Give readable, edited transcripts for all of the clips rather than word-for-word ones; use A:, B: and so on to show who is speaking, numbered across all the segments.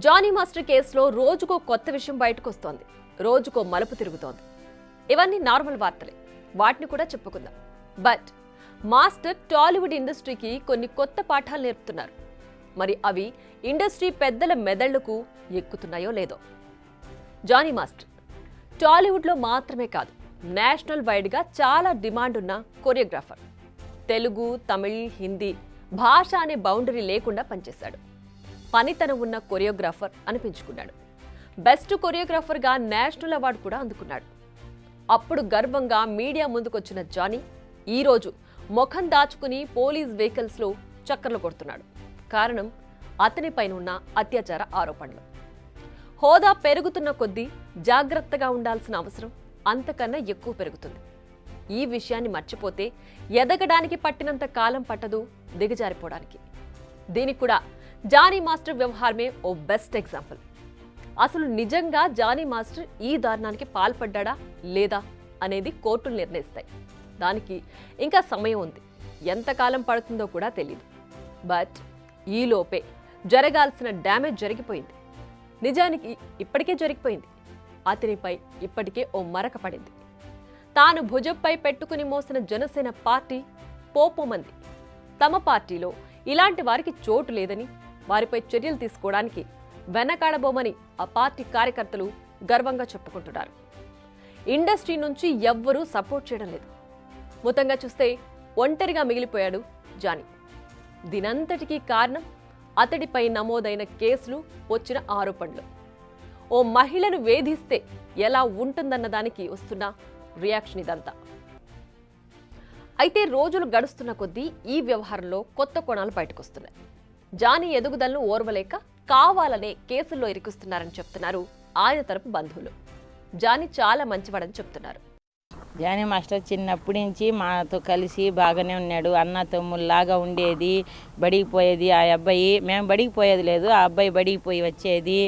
A: Johnny master కేసులో రోజుకో కొత్త విషయం బయటకు వస్తోంది. రోజుకో మలుపు తిరుగుతోంది. ఇవన్నీ నార్మల్ వార్తలే, వాటిని కూడా చెప్పుకుందాం. బట్ మాస్టర్ టాలీవుడ్ ఇండస్ట్రీకి కొన్ని కొత్త పాఠాలు నేర్పుతున్నారు. మరి అవి ఇండస్ట్రీ పెద్దల మెదళ్లకు ఎక్కుతున్నాయో లేదో. జానీ మాస్టర్ టాలీవుడ్లో మాత్రమే కాదు, నేషనల్ వైడ్గా చాలా డిమాండ్ ఉన్న కొరియోగ్రాఫర్. తెలుగు, తమిళ్, హిందీ భాష అనే బౌండరీ లేకుండా పనిచేశాడు. పనితనం ఉన్న కొరియోగ్రాఫర్ అనిపించుకున్నాడు. బెస్ట్ కొరియోగ్రాఫర్గా నేషనల్ అవార్డు కూడా అందుకున్నాడు. అప్పుడు గర్వంగా మీడియా ముందుకొచ్చిన జానీ ఈరోజు ముఖం దాచుకుని పోలీస్ వెహికల్స్లో చక్కర్లు కొడుతున్నాడు. కారణం అతనిపైన ఉన్న అత్యాచార ఆరోపణలు. హోదా పెరుగుతున్న కొద్దీ జాగ్రత్తగా ఉండాల్సిన అవసరం అంతకన్నా ఎక్కువ పెరుగుతుంది. ఈ విషయాన్ని మర్చిపోతే ఎదగడానికి పట్టినంత కాలం పట్టదు దిగజారిపోవడానికి. దీనికి కూడా జానీ మాస్టర్ వ్యవహారమే ఓ బెస్ట్ ఎగ్జాంపుల్. అసలు నిజంగా జానీ మాస్టర్ ఈ దారుణానికి పాల్పడ్డా లేదా అనేది కోర్టులు నిర్ణయిస్తాయి. దానికి ఇంకా సమయం ఉంది, ఎంతకాలం పడుతుందో కూడా తెలియదు. బట్ ఈలోపే జరగాల్సిన డ్యామేజ్ జరిగిపోయింది. నిజానికి ఇప్పటికే జరిగిపోయింది. అతనిపై ఇప్పటికే ఓ మరక పడింది. తాను భుజంపై పెట్టుకుని మోసిన జనసేన పార్టీ పోపోమంది. తమ పార్టీలో ఇలాంటి వారికి చోటు లేదని, వారిపై చర్యలు తీసుకోవడానికి వెనకాడబోమని ఆ పార్టీ కార్యకర్తలు గర్వంగా చెప్పుకుంటున్నారు. ఇండస్ట్రీ నుంచి ఎవ్వరూ సపోర్ట్ చేయడం లేదు. మొత్తంగా చూస్తే ఒంటరిగా మిగిలిపోయాడు జానీ. దీనంతటికీ కారణం అతడిపై నమోదైన కేసులు, వచ్చిన ఆరోపణలు. ఓ మహిళను వేధిస్తే ఎలా ఉంటుందన్న దానికి వస్తున్న రియాక్షన్ ఇదంతా. అయితే రోజులు గడుస్తున్న కొద్దీ ఈ వ్యవహారంలో కొత్త కోణాలు బయటకొస్తున్నాయి. జానీ ఎదుగుదలను ఓర్వలేక కావాలనే కేసుల్లో ఇరికిస్తున్నారని చెప్తున్నారు ఆయన తరపు బంధువులు. జానీ చాలా మంచివాడని చెప్తున్నారు.
B: జానీ మాస్టర్ చిన్నప్పటి నుంచి మాతో కలిసి బాగానే ఉన్నాడు. అన్న తమ్ముళ్ళలాగా ఉండేది. బడికి పోయేది ఆ అబ్బాయి. మేము బడికి పోయేది లేదు, ఆ అబ్బాయి బడికి పోయి వచ్చేది.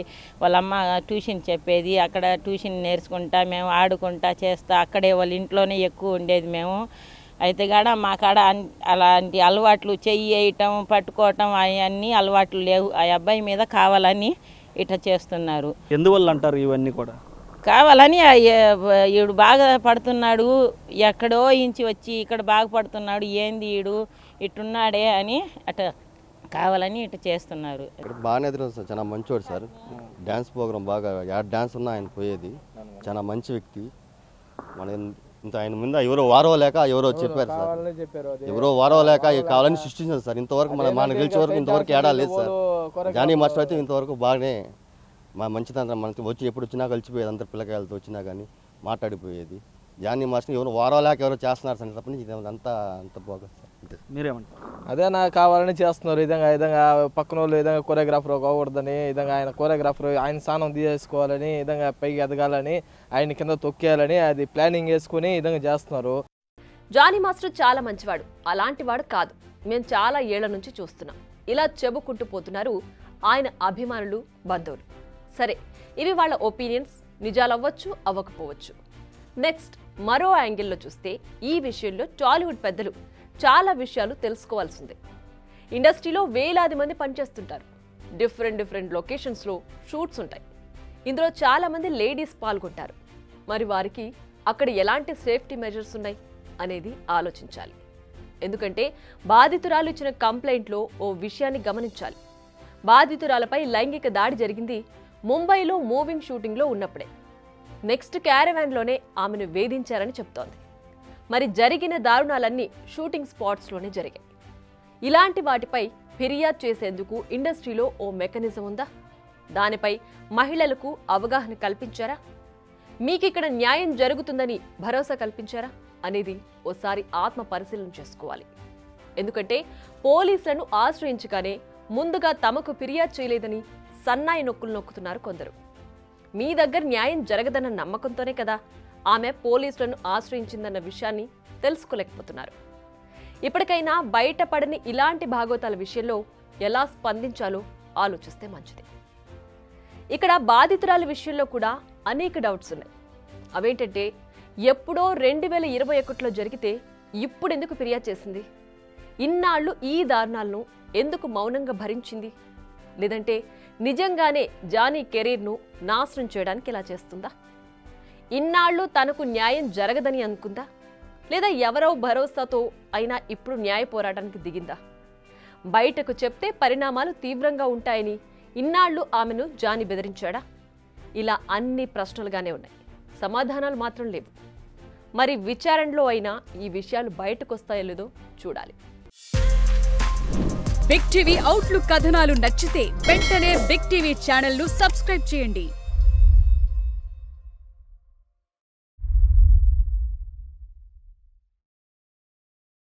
B: వాళ్ళమ్మ ట్యూషన్ చెప్పేది. అక్కడ ట్యూషన్ నేర్చుకుంటా, మేము ఆడుకుంటా చేస్తా, అక్కడే వాళ్ళ ఇంట్లోనే ఎక్కువ ఉండేది మేము. అయితే కాడ మా కాడ అలాంటి అలవాట్లు చెయ్యి వేయటం, పట్టుకోవటం అవన్నీ అలవాట్లు లేవు. ఆ అబ్బాయి మీద కావాలని ఇట్లా చేస్తున్నారు.
C: ఎందువల్ల అంటారు ఇవన్నీ కూడా?
B: కావాలని ఈడు బాగా పడుతున్నాడు, ఎక్కడో ఇంచి వచ్చి ఇక్కడ బాగా పడుతున్నాడు, ఏంది ఈడు ఇట్టున్నాడే అని అట్లా కావాలని ఇట్లా చేస్తున్నారు.
D: బాగానే ఎదురు సార్, చాలా మంచివాడు సార్. డ్యాన్స్ ప్రోగ్రామ్ బాగా డ్యాన్స్ ఉన్నా ఆయన పోయేది. చాలా మంచి వ్యక్తి. మన ఇంత ఆయన ముందు ఎవరో వారవలేక ఎవరో చెప్పారు సార్, ఎవరో వారవలేక కావాలని సృష్టించారు సార్. ఇంతవరకు మన గెలిచే వరకు ఇంతవరకు ఏడా లేదు సార్. జానీ మాస్టర్ అయితే ఇంతవరకు బాగానే మా మంచితనం మనకి వచ్చి ఎప్పుడు వచ్చినా కలిసిపోయేది. అందరు పిల్లకాయలతో వచ్చినా కానీ మాట్లాడిపోయేది. జానీ మాస్టర్ ఎవరు వారవలేక ఎవరో చేస్తున్నారు సార్. తప్ప నుంచి అంతా అంత బాగా సార్.
C: మీరేమంటారు?
E: అదే నాకు కావాలని చేస్తున్నారు. విధంగా పక్కన వాళ్ళు విధంగా కొరియోగ్రాఫర్ కాకూడదని, విధంగా ఆయన కొరియోగ్రాఫర్ ఆయన స్థానం తీసుకోవాలని, విధంగా పైకి ఎదగాలని, ఆయన కింద తొక్కేయాలని అది ప్లానింగ్ వేసుకుని విధంగా చేస్తున్నారు.
A: జానీ మాస్టర్ చాలా మంచివాడు, అలాంటి వాడు కాదు, మేము చాలా ఏళ్ల నుంచి చూస్తున్నాం. ఇలా చెబుకుంటూ పోతున్నారు ఆయన అభిమానులు, బంధువులు. సరే, ఇవి వాళ్ళ ఒపీనియన్స్. నిజాలు అవ్వచ్చు, అవ్వకపోవచ్చు. నెక్స్ట్ మరో యాంగిల్లో చూస్తే ఈ విషయంలో టాలీవుడ్ పెద్దలు చాలా విషయాలు తెలుసుకోవాల్సిందే. ఇండస్ట్రీలో వేలాది మంది పనిచేస్తుంటారు. డిఫరెంట్ లొకేషన్స్లో షూట్స్ ఉంటాయి. ఇందులో చాలా మంది లేడీస్ పాల్గొంటారు. మరి వారికి అక్కడ ఎలాంటి సేఫ్టీ మెజర్స్ ఉన్నాయి అనేది ఆలోచించాలి. ఎందుకంటే బాధితురాలు ఇచ్చిన కంప్లైంట్లో ఓ విషయాన్ని గమనించాలి. బాధితురాలపై లైంగిక దాడి జరిగింది ముంబైలో మూవింగ్ షూటింగ్లో ఉన్నప్పుడే. నెక్స్ట్ క్యారవాన్లోనే ఆమెను వేధించారని చెప్తోంది. మరి జరిగిన దారుణాలన్నీ షూటింగ్ స్పాట్స్లోనే జరిగాయి. ఇలాంటి వాటిపై ఫిర్యాదు చేసేందుకు ఇండస్ట్రీలో ఓ మెకానిజం ఉందా? దానిపై మహిళలకు అవగాహన కల్పించారా? మీకిక్కడ న్యాయం జరుగుతుందని భరోసా కల్పించారా అనేది ఓసారి ఆత్మ పరిశీలన చేసుకోవాలి. ఎందుకంటే పోలీసులను ఆశ్రయించగానే ముందుగా తమకు ఫిర్యాదు చేయలేదని సన్నాయి నొక్కులు నొక్కుతున్నారు కొందరు. మీ దగ్గర న్యాయం జరగదన్న నమ్మకంతోనే కదా ఆమె పోలీసులను ఆశ్రయించిందన్న విషయాన్ని తెలుసుకోలేకపోతున్నారు. ఇప్పటికైనా బయటపడని ఇలాంటి భాగవతాల విషయంలో ఎలా స్పందించాలో ఆలోచిస్తే మంచిది. ఇక్కడ బాధితురాల విషయంలో కూడా అనేక డౌట్స్ ఉన్నాయి. అవేంటంటే, ఎప్పుడో 2021లో జరిగితే ఇప్పుడెందుకు ఫిర్యాదు చేసింది? ఇన్నాళ్ళు ఈ దారుణాలను ఎందుకు మౌనంగా భరించింది? లేదంటే నిజంగానే జానీ కెరీర్ను నాశనం చేయడానికి ఇలా చేస్తుందా? ఇన్నాళ్ళు తనకు న్యాయం జరగదని అనుకుందా? లేదా ఎవరో భరోసాతో అయినా ఇప్పుడు న్యాయ పోరాటానికి దిగిందా? బయటకు చెప్తే పరిణామాలు తీవ్రంగా ఉంటాయని ఇన్నాళ్ళు ఆమెను జానీ బెదిరించాడా? ఇలా అన్ని ప్రశ్నలుగానే ఉన్నాయి, సమాధానాలు మాత్రం లేవు. మరి విచారణలో అయినా ఈ విషయాలు బయటకు వస్తాయో లేదో చూడాలి.
C: బిగ్ టీవీ అవుట్లుక్ కథనాలు నచ్చితే వెంటనే బిగ్ టీవీ ఛానల్ ను సబ్స్క్రైబ్ చేయండి.